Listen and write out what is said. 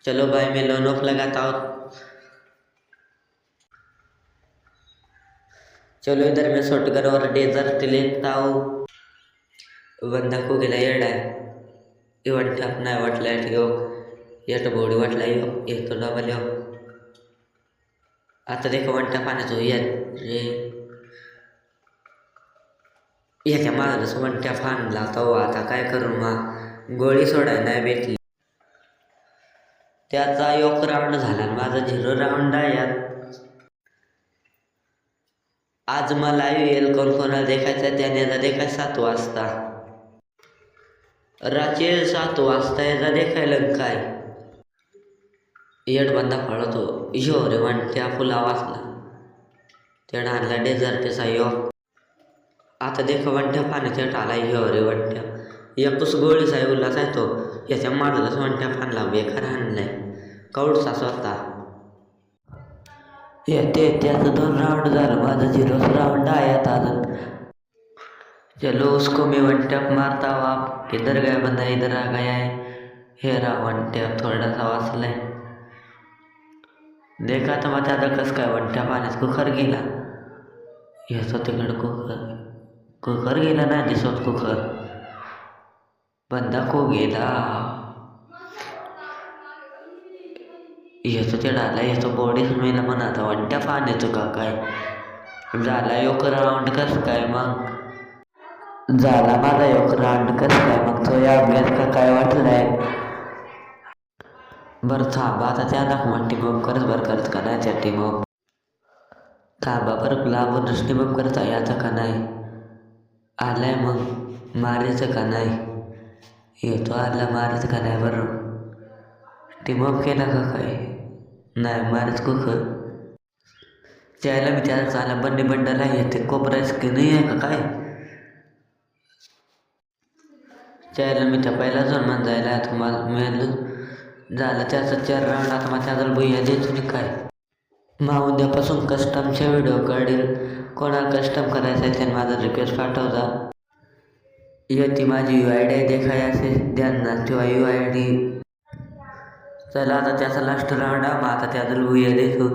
चलो भाई मैं लोन ऑफ लगाता हूँ। चलो इधर मैं शॉटगन और डेजर्ट लेता हूँ। बंदा को गेला येडाय इवन ठेपना वाटलाय ठेव येट बोडी वाटलाय येतो डबल यो आता देखो वंटा पाण्याचो येत रे याच्या मागच वंट्या फान लावतो आता काय करू मग गोळी सोडाय नाही भेटली. त्याचा एक राऊंड झाला आणि माझा 0 राऊंड आहे यात. आज मला येईल कोणाला देखायचं त्याने याचा देखाय 7 वाजता रात्री 7 वाजता याचा देखायला काय येड बंदा पळतो यो रे वंट्या फुला वाचला त्यानं आणला डेझर्टचा यो आता देख वंट्या पाण्याच्या टाला यो रे वंट्या एकच गोळी साहेब उल्हास आहे तो याच्या मागलाच वंट्या फानला बेकार आणलाय कौडसा स्वतः येते त्याचं 2 राउंड झालं माझं 0 राउंड आहे आता अजून. चलो उसको मैं वन टैप मारता हूँ. आप इधर गया बंदा इधर आ गया है. हे रहा वन टैप थोड़ा सा वाचलाय. देखा तर मग आता कसं काय वन टॅप पाण्यात कुकर गेला याचा तिकडं कुकर गेला नाही दिसत कुकर बंदा को गेला याचं ते डाला याचं बॉडीच मेला म्हणा आता वन टॅप पाण्याचं का काय झाला एक राऊंड कसं काय मग झाला माझा एक राऊंड कसं काय मग तो या अभ्यास का काय वाटलाय बरं थांबा आता त्या दाखवा टीमअप करत बरं करत का नाही त्या टीमअप थांबा बरं लांबूनच टीमअप करत आहे आता का नाही आलाय मग मारायचं का नाही येतो आला मारायचं का नाही बरं टीमअप केला का काय नाही मारायचं कुकर त्याला मी त्याला चाला बंडी बंडल आहे ते कोपरायचं की नाही आहे का काय त्याला मी त्या पहिला जाऊन म्हण जायला आता मला मिळालं झालं त्याचं 4 राऊंड आता मग त्याला भुया द्यायचं नाही काय मग उद्यापासून कस्टमचे व्हिडिओ काढील कोणाला कस्टम करायचं आहे त्याने माझा रिक्वेस्ट पाठवता येते माझी UID देखाय असे त्यांना किंवा UID चला आता त्याचा लास्ट राऊंड मग आता त्याला भुया देतो